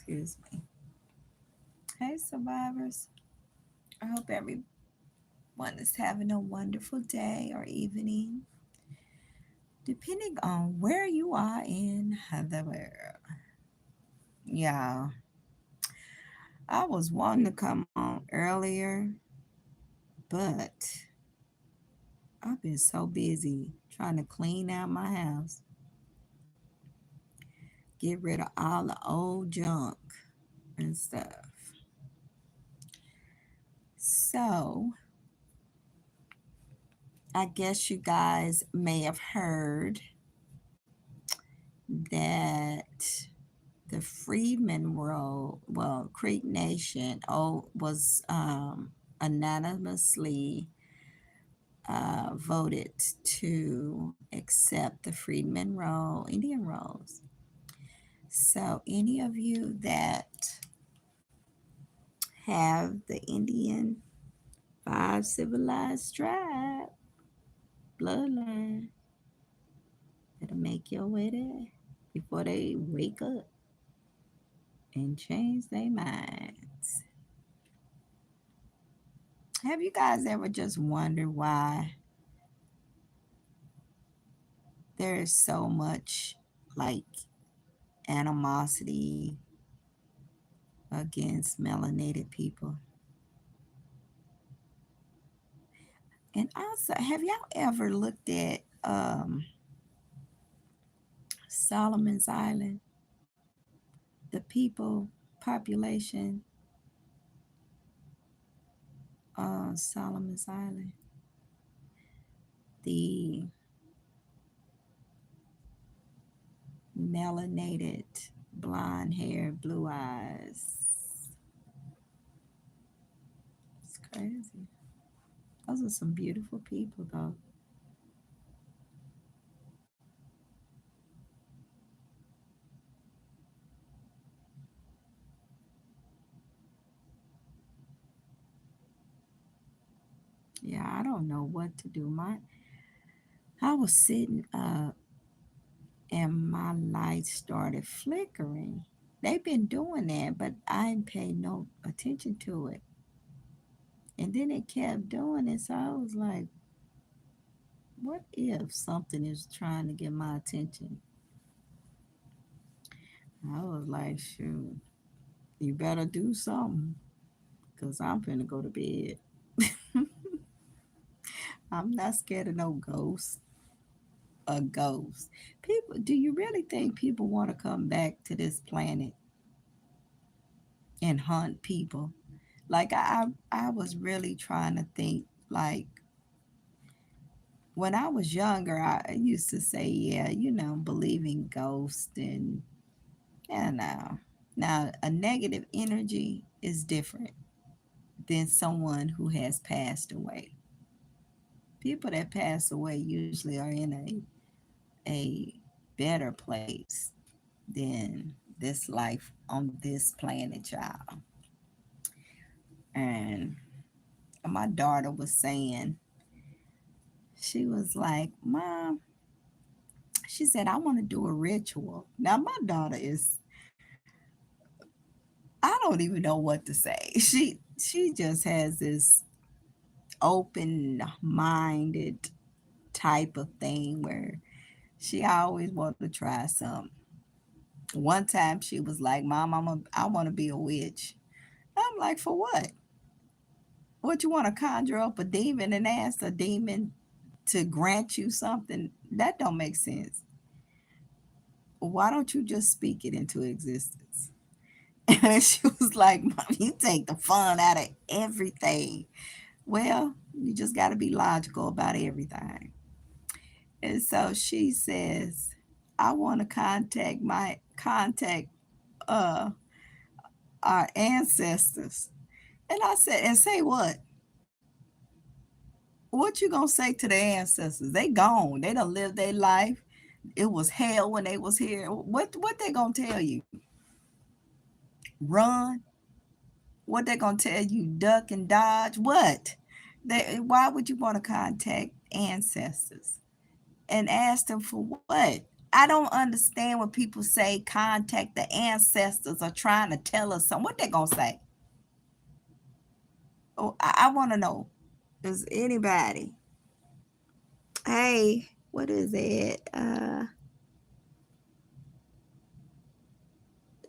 Excuse me. Hey, survivors. I hope everyone is having a wonderful day or evening, depending on where you are in the world. Yeah, I was wanting to come on earlier, but I've been so busy trying to clean out my house, get rid of all the old junk and stuff. So, I guess you guys may have heard that the Freedmen Road, well, Creek Nation, was anonymously voted to accept the Freedmen Road Indian Rolls. So, any of you that have the Indian five civilized tribe bloodline, better make your way there before they wake up and change their minds. Have you guys ever just wondered why there is so much like animosity against melanated people? And also, have y'all ever looked at Solomon's Island, the people population on Solomon's Island, the melanated, blonde hair, blue eyes? It's crazy. Those are some beautiful people, though. Yeah, I don't know what to do. I was sitting up and my lights started flickering. They've been doing that, but I didn't pay no attention to it. And then it kept doing it, so I was like, what if something is trying to get my attention? I was like, shoot, you better do something, because I'm finna go to bed. I'm not scared of no ghosts. A ghost. People, do you really think people want to come back to this planet and hunt people? Like I was really trying to think, like, when I was younger, I used to say, yeah, believe in ghosts and now a negative energy is different than someone who has passed away. People that pass away usually are in a better place than this life on this planet, child. And my daughter was saying, she was like, Mom, she said, I want to do a ritual. Now, my daughter is, I don't even know what to say. She just has this open minded type of thing where she always wanted to try something. One time she was like, Mom, I want to be a witch. I'm like, for what? What, you want to conjure up a demon and ask a demon to grant you something? That don't make sense. Why don't you just speak it into existence? And she was like, Mom, you take the fun out of everything. Well, you just got to be logical about everything. And so she says, I want to contact uh, our ancestors. And I said, and say what? What you gonna say to the ancestors? They gone. They done lived their life. It was hell when they was here. What they gonna tell you? Run? What they gonna tell you? Duck and dodge? What? Why would you want to contact ancestors and ask them for what? I don't understand when people say contact the ancestors or trying to tell us something. What they gonna say? Oh, I want to know. Does anybody? Hey, what is it?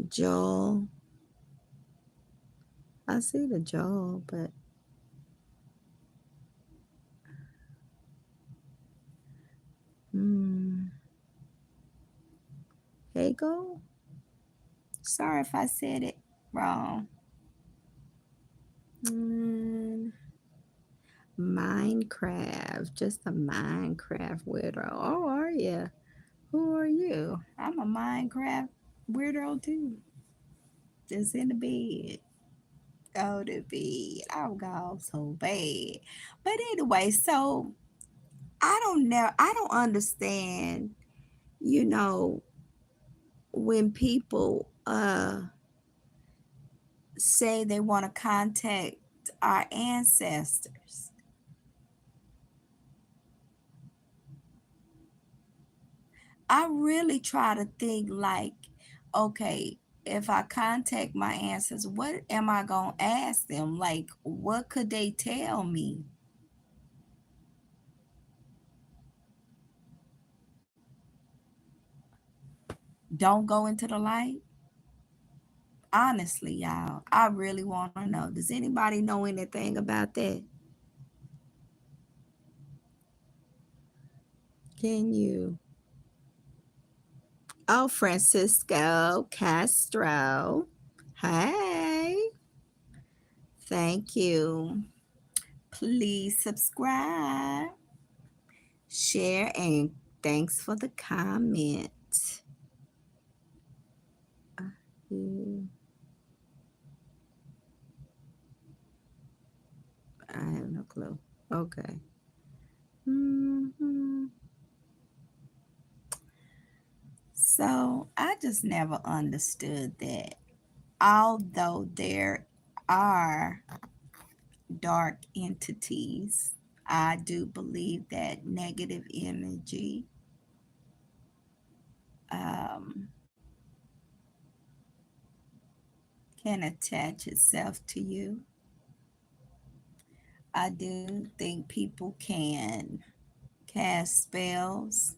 Joel. I see the Joel, but hmm, Hegel. Sorry if I said it wrong. Mm, Minecraft, just a Minecraft weirdo. Oh, are you? Who are you? I'm a Minecraft weirdo too. Just in the bed. Go to bed. I'll go so bad. But anyway, so I don't know. I don't understand, you know, when people say they want to contact our ancestors. I really try to think like, okay, if I contact my ancestors, what am I going to ask them? Like, what could they tell me? Don't go into the light? Honestly, y'all, I really want to know. Does anybody know anything about that? Can you? Oh, Francisco Castro. Hey, thank you. Please subscribe, share, and thanks for the comment. Mm, I have no clue. Okay. hmm So I just never understood that. Although there are dark entities, I do believe that negative energy um, can attach itself to you. I do think people can cast spells,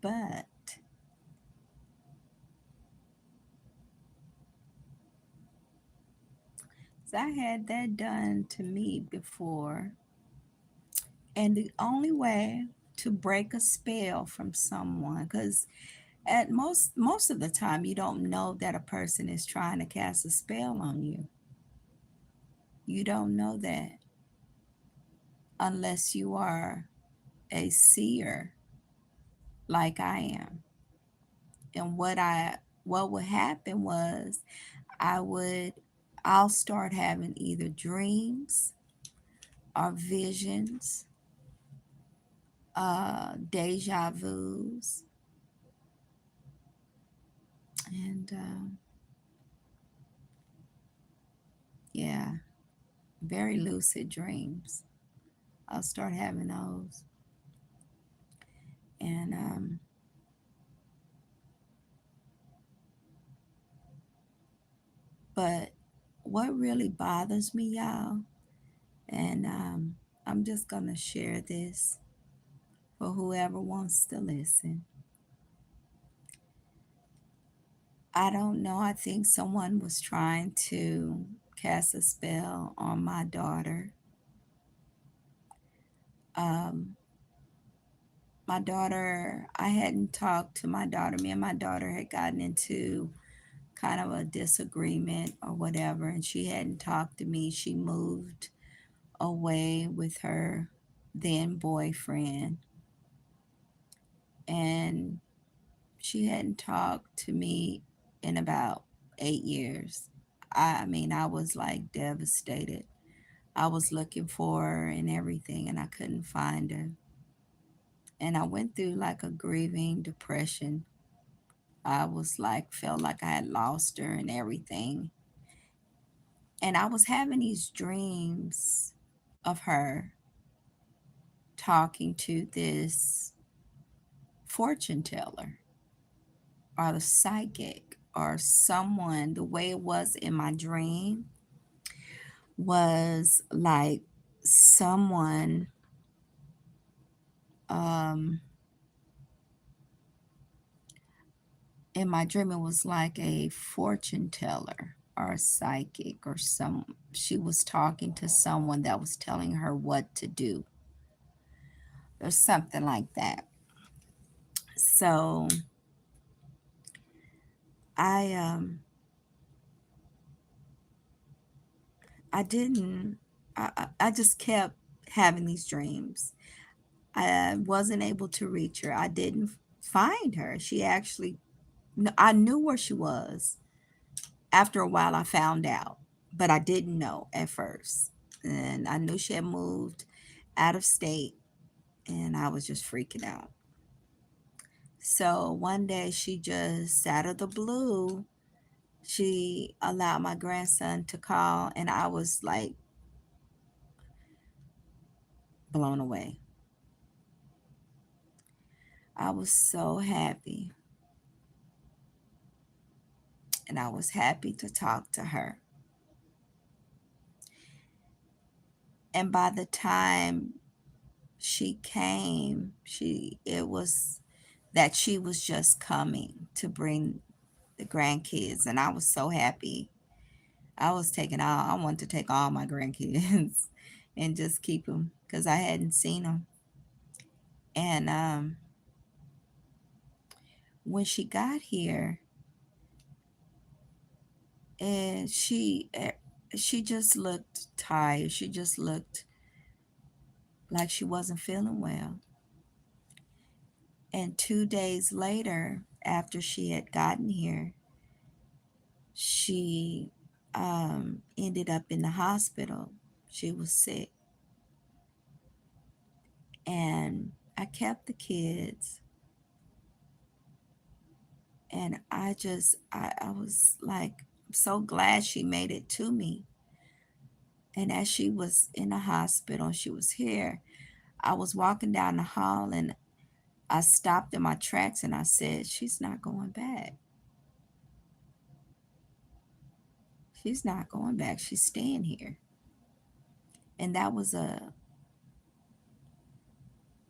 but I had that done to me before. And the only way to break a spell from someone, because at most of the time you don't know that a person is trying to cast a spell on you. You don't know that unless you are a seer like I am. And what would happen was I would I'll start having either dreams or visions, deja vus, and yeah, very lucid dreams. I'll start having those, and but what really bothers me, y'all, and I'm just gonna share this for whoever wants to listen. I don't know. I think someone was trying to cast a spell on my daughter. Um, my daughter, I hadn't talked to my daughter. Me and my daughter had gotten into kind of a disagreement or whatever, and she hadn't talked to me. She moved away with her then boyfriend, and she hadn't talked to me in about 8 years. I mean, I was like devastated. I was looking for her and everything, and I couldn't find her. And I went through like a grieving depression. I was like, felt like I had lost her and everything. And I was having these dreams of her talking to this fortune teller or the psychic or someone. The way it was in my dream was like someone um in my dream it was like a fortune teller or a psychic or some she was talking to someone that was telling her what to do or something like that. So I I didn't I just kept having these dreams. I wasn't able to reach her. I didn't find her. She actually I knew where she was. After a while I found out, but I didn't know at first. And I knew she had moved out of state and I was just freaking out. So one day she just out of the blue, she allowed my grandson to call and I was like blown away. I was so happy and I was happy to talk to her. And by the time she came, she it was that she was just coming to bring the grandkids and I was so happy. I wanted to take all my grandkids and just keep them because I hadn't seen them. And when she got here, and she just looked tired. She just looked like she wasn't feeling well. And 2 days later, after she had gotten here, she ended up in the hospital. She was sick. And I kept the kids. And I was like, I'm so glad she made it to me. And as she was in the hospital, she was here. I was walking down the hall and I stopped in my tracks and I said, she's not going back. She's not going back. She's staying here. And that was a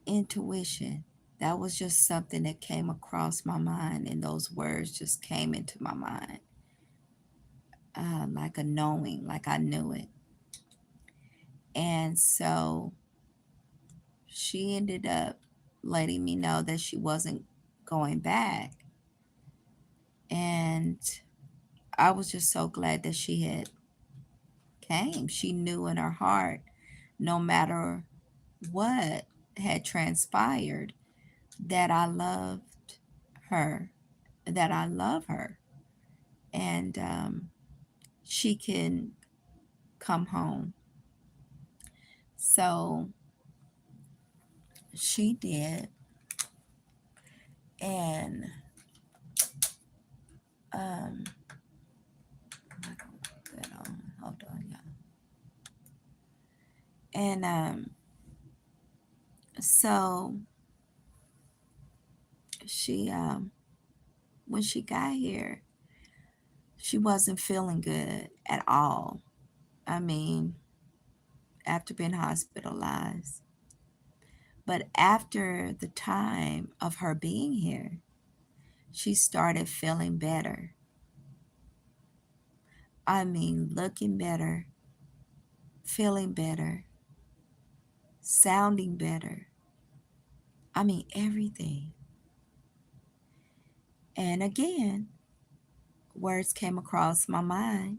intuition. That was just something that came across my mind, and those words just came into my mind, like a knowing, like I knew it. And so she ended up letting me know that she wasn't going back. And I was just so glad that she had came. She knew in her heart, no matter what had transpired, that I loved her, that I love her. And she can come home. So she did. And um, hold on, y'all. And so she, when she got here, she wasn't feeling good at all. I mean, after being hospitalized. But after the time of her being here, she started feeling better. I mean, looking better, feeling better, sounding better. I mean, everything. And again, words came across my mind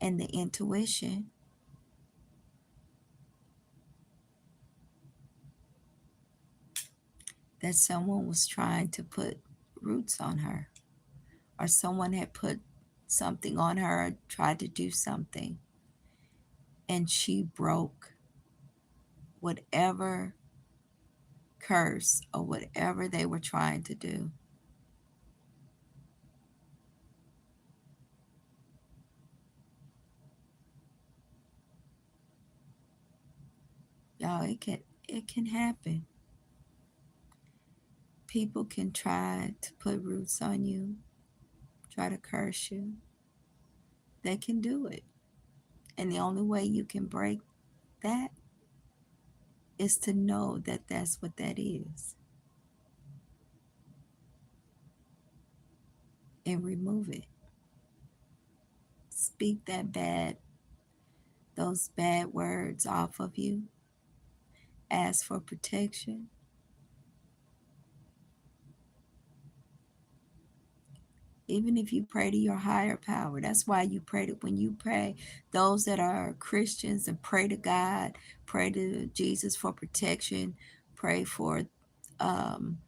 and the intuition that someone was trying to put roots on her, or someone had put something on her, tried to do something, and she broke whatever curse or whatever they were trying to do. Y'all, it can happen. People can try to put roots on you, try to curse you. They can do it. And the only way you can break that is to know that that's what that is and remove it. Speak those bad words off of you. Ask for protection. Even if you pray to your higher power, that's why you pray to, when you pray, those that are Christians and pray to God, pray to Jesus for protection, pray for um,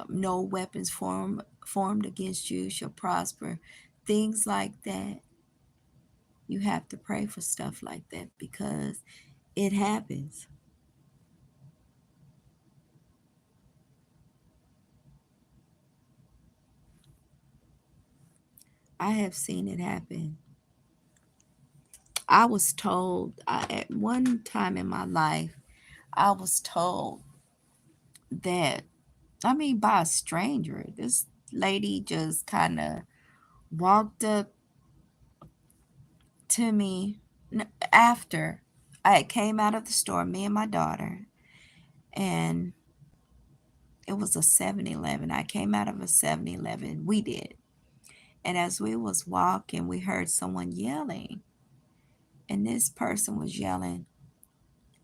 no weapons formed against you shall prosper, things like that. You have to pray for stuff like that because it happens. I have seen it happen. I was told at one time in my life, I was told that, I mean, by a stranger, this lady just kind of walked up to me after I came out of the store, me and my daughter, and it was a 7-Eleven. I came out of a 7-Eleven. We did. And as we was walking, we heard someone yelling. And this person was yelling,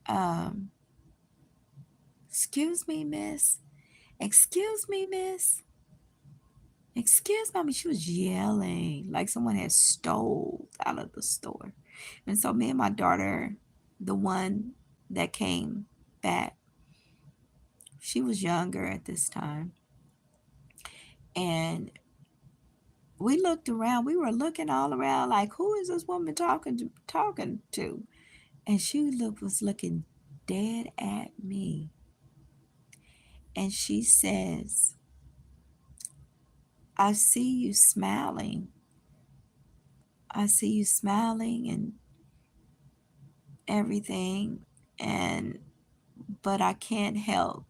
um, excuse me, miss. Excuse me, miss. Excuse me. I mean, she was yelling like someone had stole out of the store. And so me and my daughter, the one that came back, she was younger at this time. And we looked around. We were looking all around like, who is this woman talking to? And she was looking dead at me. And she says, I see you smiling. I see you smiling and everything. And but I can't help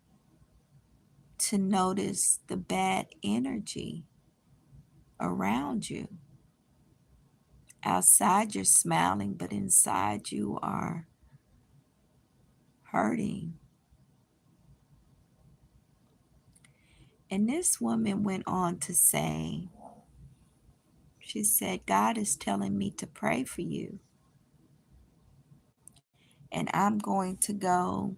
to notice the bad energy around you. Outside you're smiling, but inside you are hurting. And this woman went on to say, she said, God is telling me to pray for you. And I'm going to go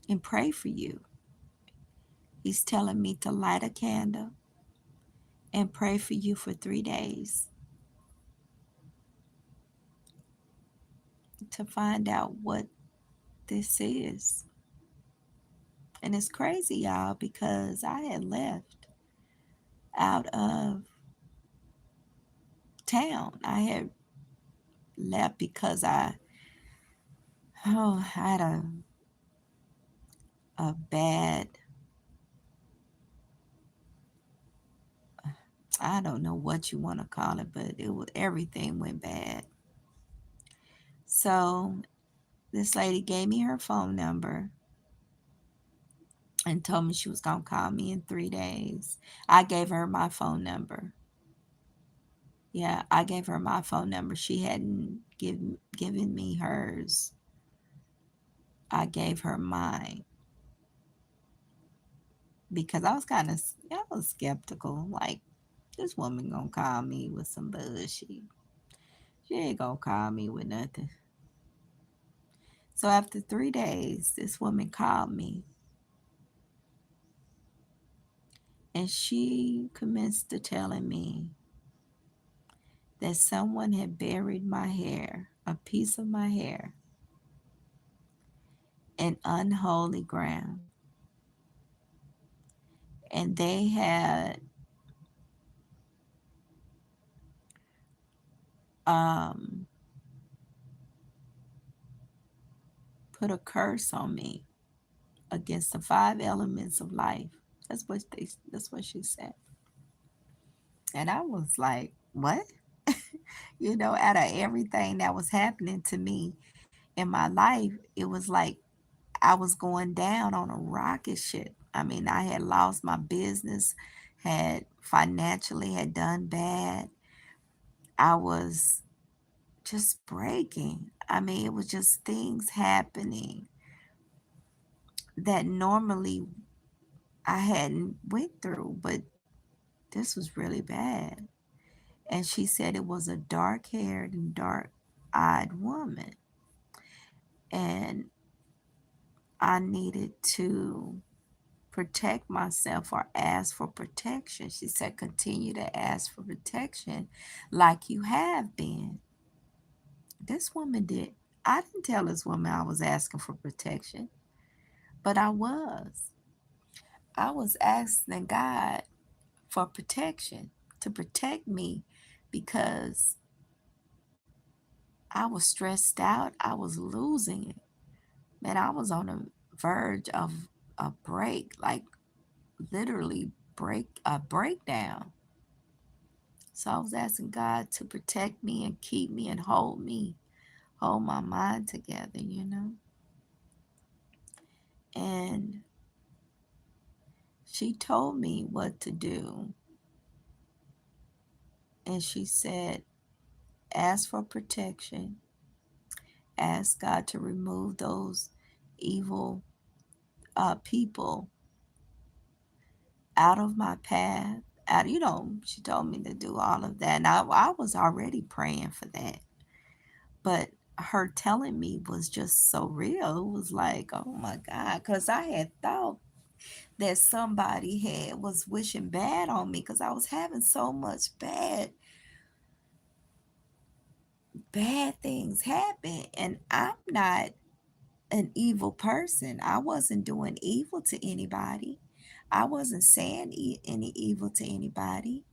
and pray for you. He's telling me to light a candle and pray for you for 3 days to find out what this is. And it's crazy, y'all, because I had left out of town. I had left because I had a bad, I don't know what you want to call it, but everything went bad. So this lady gave me her phone number and told me she was going to call me in 3 days. I gave her my phone number. Yeah, I gave her my phone number. She hadn't given me hers. I gave her mine because I was skeptical. Like, this woman gonna call me with some bullshit. She ain't gonna call me with nothing. So after 3 days, this woman called me and she commenced to telling me that someone had buried my hair, a piece of my hair, in unholy ground. And they had um, put a curse on me against the 5 elements of life. That's what she said. And I was like, what? Out of everything that was happening to me, in my life, it was like I was going down on a rocket ship. I mean, I had lost my business, had financially had done bad. I was just breaking. I mean, it was just things happening that normally I hadn't went through, but this was really bad. And she said it was a dark-haired and dark-eyed woman, and I needed to protect myself or ask for protection. She said, continue to ask for protection like you have been. This woman did. I didn't tell this woman I was asking for protection, but I was. I was asking God for protection to protect me because I was stressed out. I was losing it. Man, I was on the verge of a break, like literally a breakdown. So I was asking God to protect me and keep me, hold my mind together, you know. And she told me what to do. And she said, ask for protection, ask God to remove those evil people out of my path. Out, she told me to do all of that. And I was already praying for that. But her telling me was just so real. It was like, oh my God. Because I had thought that somebody was wishing bad on me because I was having so much bad things happen. And I'm not an evil person. I wasn't doing evil to anybody. I wasn't saying any evil to anybody.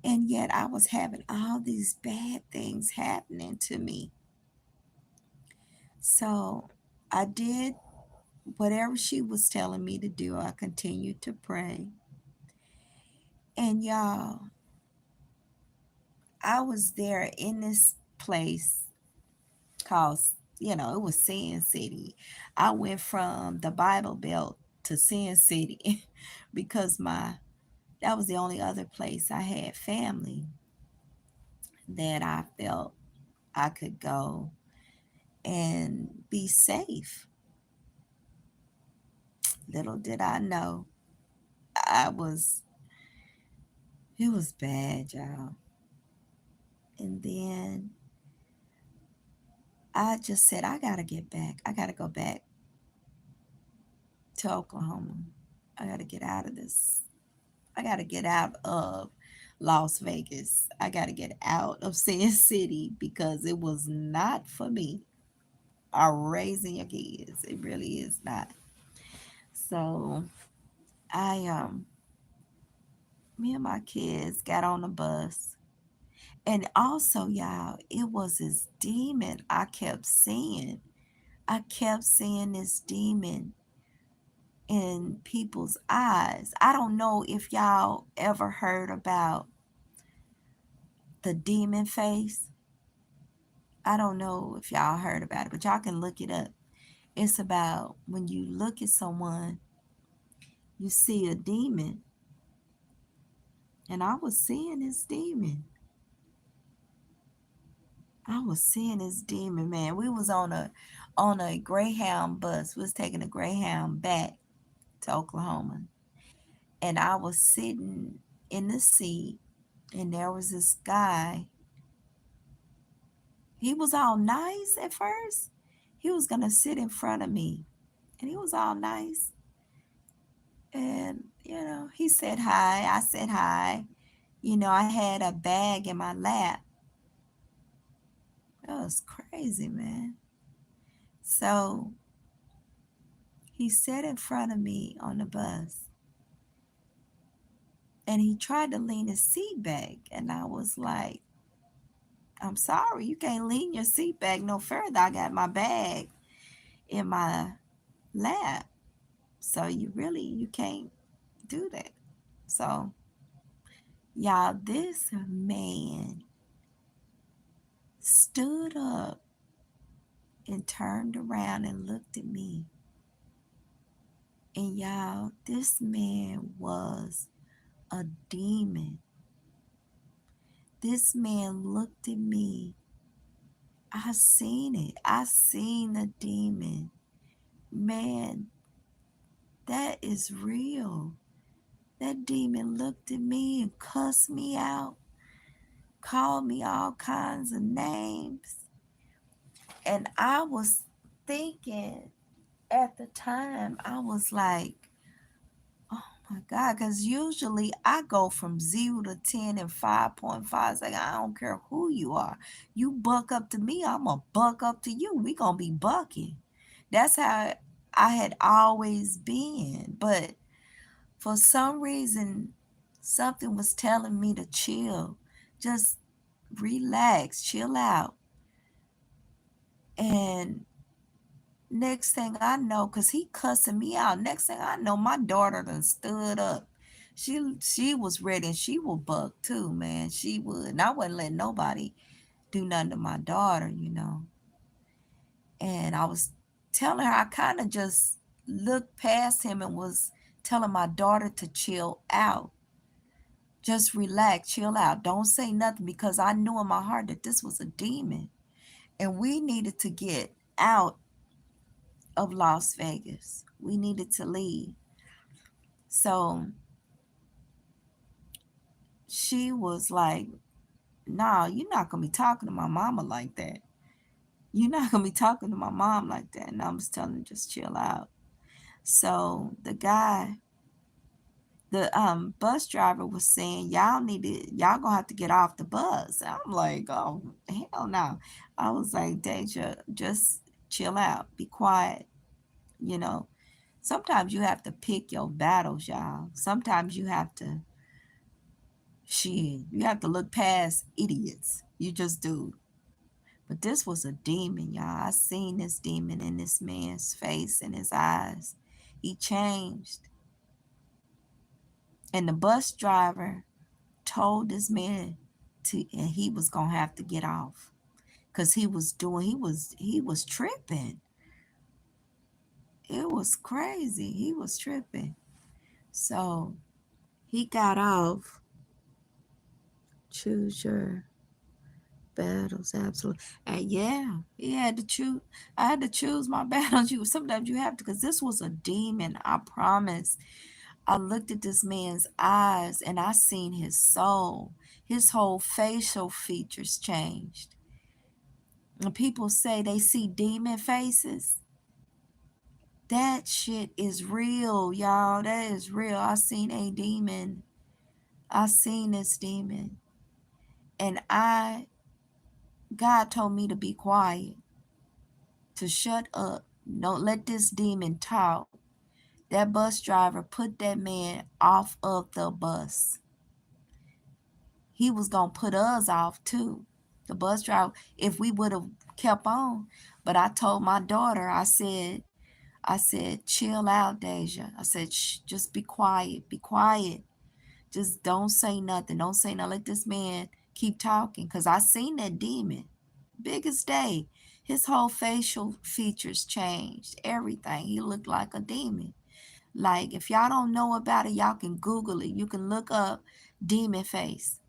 And yet I was having all these bad things happening to me. So I did whatever she was telling me to do. I continued to pray. And y'all, I was there in this place called, it was Sin City. I went from the Bible Belt to Sin City because that was the only other place I had family that I felt I could go and be safe. Little did I know, I was, it was bad, y'all. And then I just said, I gotta get back. I gotta go back to Oklahoma. I gotta get out of this. I gotta get out of Las Vegas. I gotta get out of Sin City because it was not for me. Are raising your kids. It really is not. So I me and my kids got on the bus. And also, y'all, it was this demon I kept seeing. I kept seeing this demon in people's eyes. I don't know if y'all ever heard about the demon face. I don't know if y'all heard about it, but y'all can look it up. It's about when you look at someone, you see a demon. And I was seeing this demon. I was seeing this demon, man. We was on a Greyhound bus. We was taking a Greyhound back to Oklahoma. And I was sitting in the seat, and there was this guy. He was all nice at first. He was gonna sit in front of me, and he was all nice. And he said hi. I said hi. I had a bag in my lap. That was crazy, man. So he sat in front of me on the bus, and he tried to lean his seat back. And I was like, I'm sorry, you can't lean your seat back no further. I got my bag in my lap. So you can't do that. So, y'all, this man stood up and turned around and looked at me. And y'all, this man was a demon. This man looked at me. I seen it. I seen the demon. Man, that is real. That demon looked at me and cussed me out, called me all kinds of names. And I was thinking at the time, I was like, oh my God, because usually I go from 0 to 10 and 5.5. It's like, I don't care who you are. You buck up to me, I'm going to buck up to you. We going to be bucking. That's how I had always been. But for some reason, something was telling me to chill. Just relax, chill out. And next thing I know, because he cussing me out, next thing I know, my daughter done stood up. She was ready and she would buck too, man. She would. And I wouldn't let nobody do nothing to my daughter. And I was telling her, I kind of just looked past him and was telling my daughter to chill out. Just relax, chill out. Don't say nothing, because I knew in my heart that this was a demon. And we needed to get out of Las Vegas. We needed to leave. So she was like, "Nah, you're not going to be talking to my mama like that. You're not going to be talking to my mom like that." And I was telling her, just chill out. So the bus driver was saying, y'all gonna have to get off the bus. I'm like, oh, hell no. I was like, Deja, just chill out, be quiet. You know, sometimes you have to pick your battles, y'all. Sometimes you have to look past idiots. You just do. But this was a demon, y'all. I seen this demon in this man's face and his eyes. He changed. And the bus driver told this man and he was gonna have to get off, because he was tripping. It was crazy. He was tripping. So he got off. Choose your battles, absolutely. And yeah, he had to choose. I had to choose my battles. Sometimes you have to, because this was a demon. I promise. I looked at this man's eyes and I seen his soul. His whole facial features changed. And people say they see demon faces. That shit is real, y'all. That is real. I seen a demon. I seen this demon. And God told me to be quiet, to shut up. Don't let this demon talk. That bus driver put that man off of the bus. He was going to put us off too. The bus driver, if we would have kept on. But I told my daughter, I said, chill out, Deja. I said, shh, just be quiet. Be quiet. Just don't say nothing. Don't say nothing. Let this man keep talking. Because I seen that demon. Biggest day. His whole facial features changed. Everything. He looked like a demon. Like, if y'all don't know about it, y'all can Google it. You can look up demon face.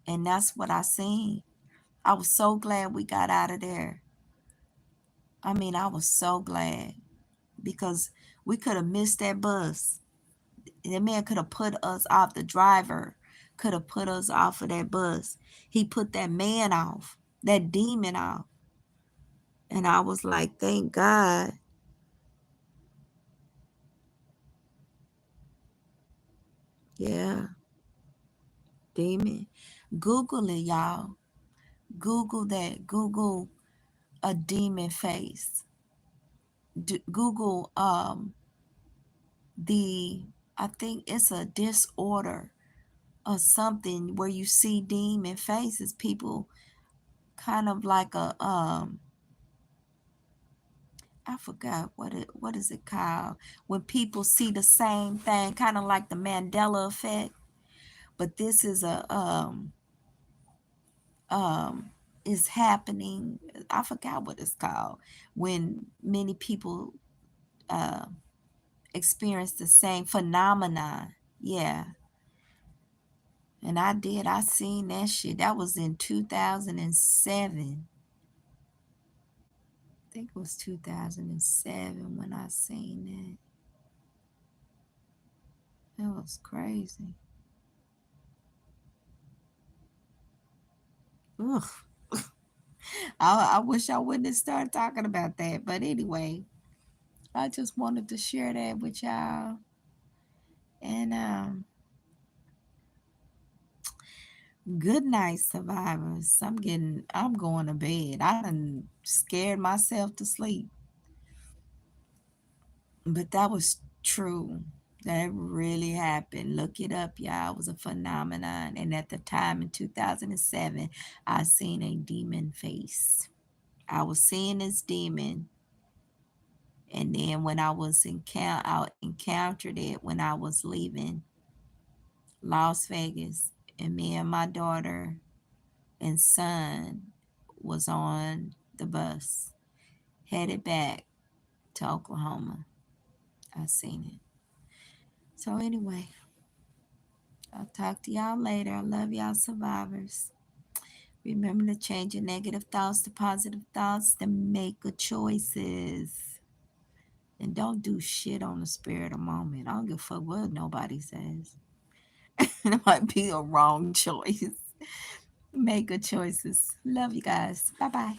And that's what I seen. I was so glad we got out of there. I mean, I was so glad, because we could have missed that bus. That man could have put us off. The driver could have put us off of that bus. He put that man off, that demon off. And I was like, thank God. Yeah, demon. Google it, y'all. Google that. Google a demon face. Google the I think it's a disorder or something where you see demon faces. People kind of like I forgot what is it called, when people see the same thing, kind of like the Mandela effect. But this is a um is happening. I forgot what it's called when many people uh, experience the same phenomenon. Yeah, and I did. I seen that shit. That was in 2007. I think it was 2007 when I seen that. That was crazy. Ugh. I wish I wouldn't have started talking about that. But anyway, I just wanted to share that with y'all. And good night, survivors. I'm going to bed. I done scared myself to sleep. But that was true. That really happened. Look it up, y'all. It was a phenomenon. And at the time in 2007, I seen a demon face. I was seeing this demon. And then when I encountered it when I was leaving Las Vegas, and me and my daughter and son was on the bus headed back to Oklahoma. I seen it. So anyway, I'll talk to y'all later. I love y'all survivors. Remember to change your negative thoughts to positive thoughts, to make good choices. And don't do shit on the spirit of moment. I don't give a fuck what nobody says. It might be a wrong choice. Make good choices. Love you guys. Bye bye.